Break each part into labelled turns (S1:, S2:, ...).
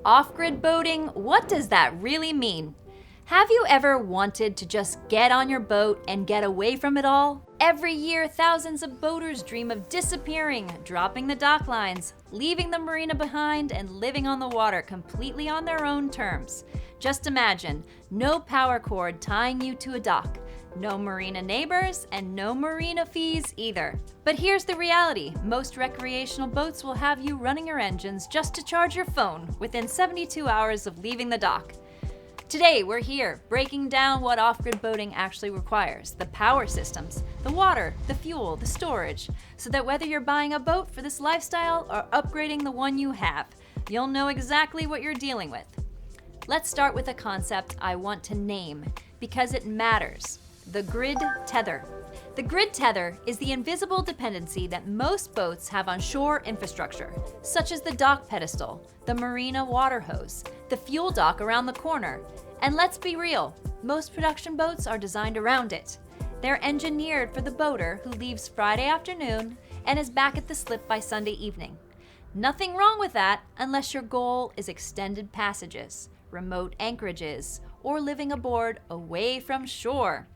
S1: Off-grid boating, what does that really mean? Have you ever wanted to just get on your boat and get away from it all? Every year, thousands of boaters dream of disappearing, dropping the dock lines, leaving the marina behind, and living on the water completely on their own terms. Just imagine, no power cord tying you to a dock, no marina neighbors, and no marina fees either. But here's the reality. Most recreational boats will have you running your engines just to charge your phone within 72 hours of leaving the dock. Today, we're here breaking down what off-grid boating actually requires, the power systems, the water, the fuel, the storage, so that whether you're buying a boat for this lifestyle or upgrading the one you have, you'll know exactly what you're dealing with. Let's start with a concept I want to name because it matters: the Grid Tether. The Grid Tether is the invisible dependency that most boats have on shore infrastructure, such as the dock pedestal, the marina water hose, the fuel dock around the corner. And let's be real, most production boats are designed around it. They're engineered for the boater who leaves Friday afternoon and is back at the slip by Sunday evening. Nothing wrong with that unless your goal is extended passages, remote anchorages, or living aboard away from shore.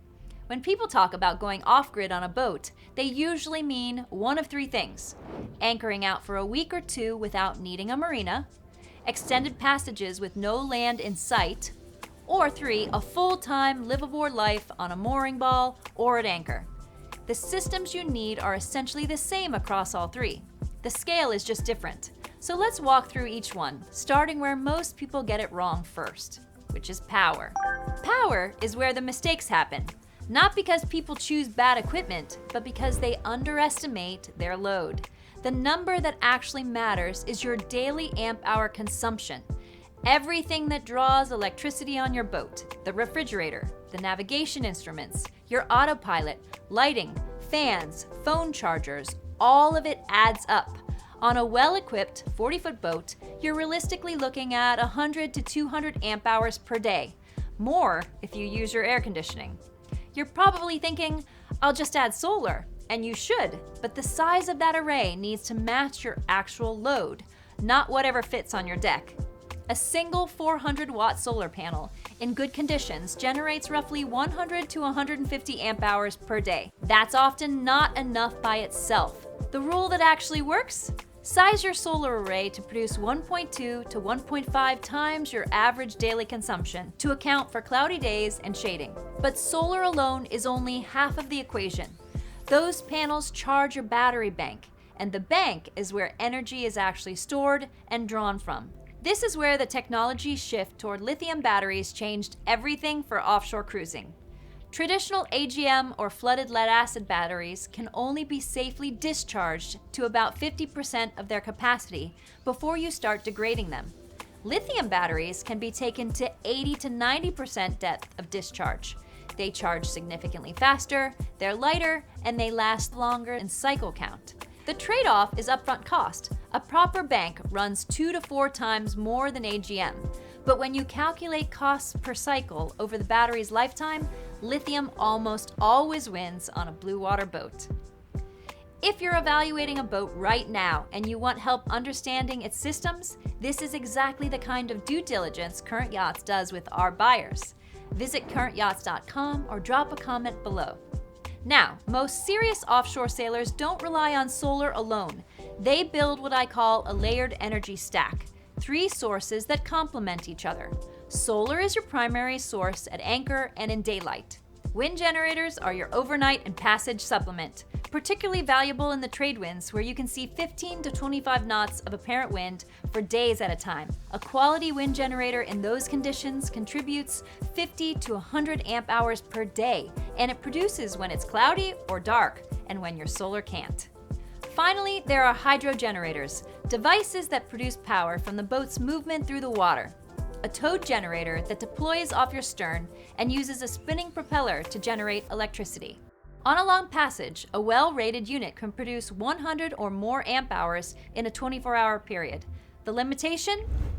S1: When people talk about going off-grid on a boat, they usually mean one of three things: anchoring out for a week or two without needing a marina, extended passages with no land in sight, or 3, a full-time liveaboard life on a mooring ball or at anchor. The systems you need are essentially the same across all three. The scale is just different. So let's walk through each one, starting where most people get it wrong first, which is power. Power is where the mistakes happen. Not because people choose bad equipment, but because they underestimate their load. The number that actually matters is your daily amp-hour consumption. Everything that draws electricity on your boat: the refrigerator, the navigation instruments, your autopilot, lighting, fans, phone chargers, all of it adds up. On a well-equipped 40-foot boat, you're realistically looking at 100 to 200 amp hours per day. More if you use your air conditioning. You're probably thinking, I'll just add solar, and you should, but the size of that array needs to match your actual load, not whatever fits on your deck. A single 400-watt solar panel in good conditions generates roughly 100 to 150 amp hours per day. That's often not enough by itself. The rule that actually works? Size your solar array to produce 1.2 to 1.5 times your average daily consumption to account for cloudy days and shading. But solar alone is only half of the equation. Those panels charge your battery bank, and the bank is where energy is actually stored and drawn from. This is where the technology shift toward lithium batteries changed everything for offshore cruising. Traditional AGM or flooded lead-acid batteries can only be safely discharged to about 50% of their capacity before you start degrading them. Lithium batteries can be taken to 80 to 90% depth of discharge. They charge significantly faster, they're lighter, and they last longer in cycle count. The trade-off is upfront cost. A proper bank runs 2 to 4 times more than AGM. But when you calculate costs per cycle over the battery's lifetime, lithium almost always wins on a blue water boat. If you're evaluating a boat right now and you want help understanding its systems, this is exactly the kind of due diligence Current Yachts does with our buyers. Visit currentyachts.com or drop a comment below. Now, most serious offshore sailors don't rely on solar alone. They build what I call a layered energy stack, 3 sources that complement each other. Solar is your primary source at anchor and in daylight. Wind generators are your overnight and passage supplement, particularly valuable in the trade winds where you can see 15 to 25 knots of apparent wind for days at a time. A quality wind generator in those conditions contributes 50 to 100 amp hours per day, and it produces when it's cloudy or dark and when your solar can't. Finally, there are hydro generators, devices that produce power from the boat's movement through the water. A towed generator that deploys off your stern and uses a spinning propeller to generate electricity. On a long passage, a well-rated unit can produce 100 or more amp hours in a 24-hour period. The limitation?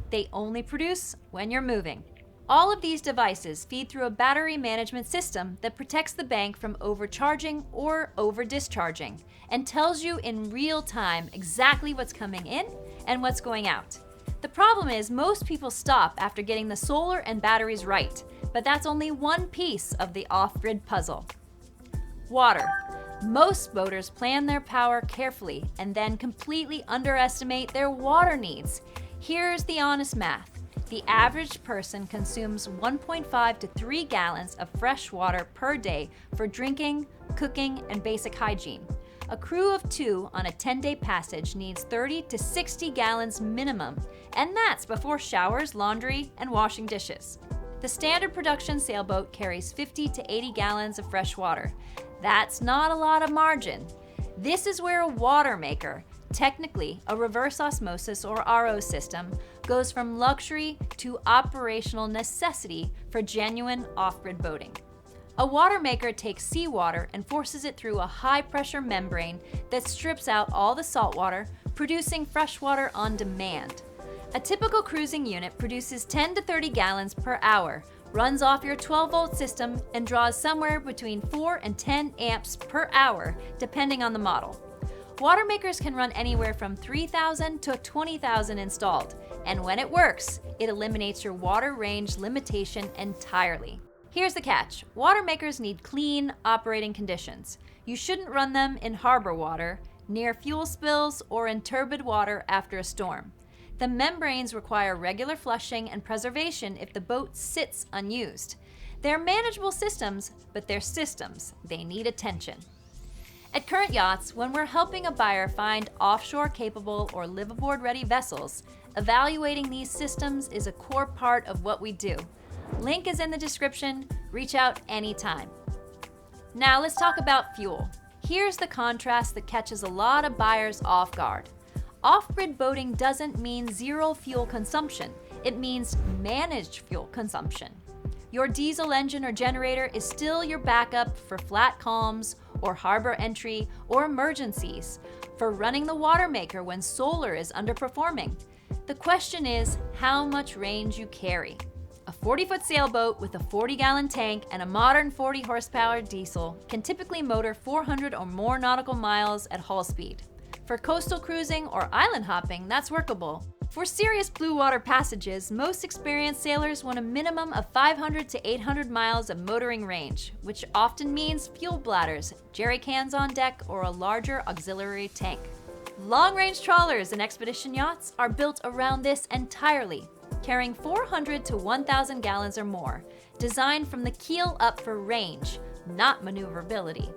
S1: They only produce when you're moving. All of these devices feed through a battery management system that protects the bank from overcharging or over-discharging and tells you in real time exactly what's coming in and what's going out. The problem is most people stop after getting the solar and batteries right, but that's only one piece of the off-grid puzzle. Water. Most boaters plan their power carefully and then completely underestimate their water needs. Here's the honest math. The average person consumes 1.5 to 3 gallons of fresh water per day for drinking, cooking, and basic hygiene. A crew of 2 on a 10-day passage needs 30 to 60 gallons minimum, and that's before showers, laundry, and washing dishes. The standard production sailboat carries 50 to 80 gallons of fresh water. That's not a lot of margin. This is where a Watermaker, technically a reverse osmosis or RO system, goes from luxury to operational necessity for genuine off-grid boating. A Watermaker takes seawater and forces it through a high-pressure membrane that strips out all the salt water, producing fresh water on demand. A typical cruising unit produces 10 to 30 gallons per hour, runs off your 12-volt system, and draws somewhere between 4 and 10 amps per hour, depending on the model. Watermakers can run anywhere from 3,000 to 20,000 installed, and when it works, it eliminates your water range limitation entirely. Here's the catch. Watermakers need clean operating conditions. You shouldn't run them in harbor water, near fuel spills, or in turbid water after a storm. The membranes require regular flushing and preservation if the boat sits unused. They're manageable systems, but they're systems. They need attention. At Current Yachts, when we're helping a buyer find offshore capable or liveaboard ready vessels, evaluating these systems is a core part of what we do. Link is in the description. Reach out anytime. Now let's talk about fuel. Here's the contrast that catches a lot of buyers off guard. Off-grid boating doesn't mean zero fuel consumption. It means managed fuel consumption. Your diesel engine or generator is still your backup for flat calms or harbor entry or emergencies, for running the Watermaker when solar is underperforming. The question is how much range you carry. A 40-foot sailboat with a 40-gallon tank and a modern 40-horsepower diesel can typically motor 400 or more nautical miles at hull speed. For coastal cruising or island hopping, that's workable. For serious blue water passages, most experienced sailors want a minimum of 500 to 800 miles of motoring range, which often means fuel bladders, jerry cans on deck, or a larger auxiliary tank. Long-range trawlers and expedition yachts are built around this entirely, carrying 400 to 1,000 gallons or more, designed from the keel up for range, not maneuverability.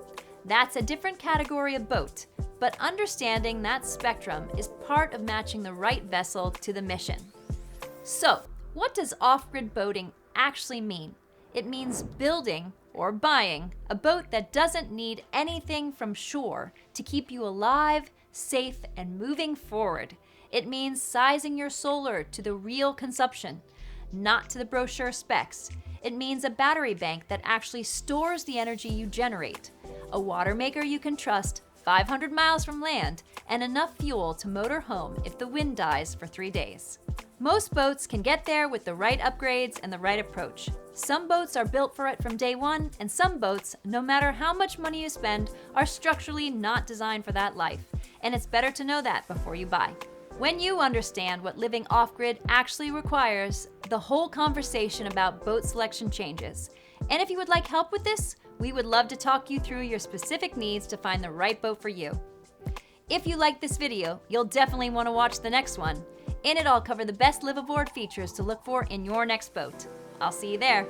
S1: That's a different category of boat, but understanding that spectrum is part of matching the right vessel to the mission. So, what does off-grid boating actually mean? It means building or buying a boat that doesn't need anything from shore to keep you alive, safe, and moving forward. It means sizing your solar to the real consumption, not to the brochure specs. It means a battery bank that actually stores the energy you generate, a Watermaker you can trust 500 miles from land, and enough fuel to motor home if the wind dies for 3 days. Most boats can get there with the right upgrades and the right approach. Some boats are built for it from day one, and some boats, no matter how much money you spend, are structurally not designed for that life, and it's better to know that before you buy. When you understand what living off-grid actually requires, the whole conversation about boat selection changes. And if you would like help with this, we would love to talk you through your specific needs to find the right boat for you. If you like this video, you'll definitely want to watch the next one. In it, I'll cover the best liveaboard features to look for in your next boat. I'll see you there.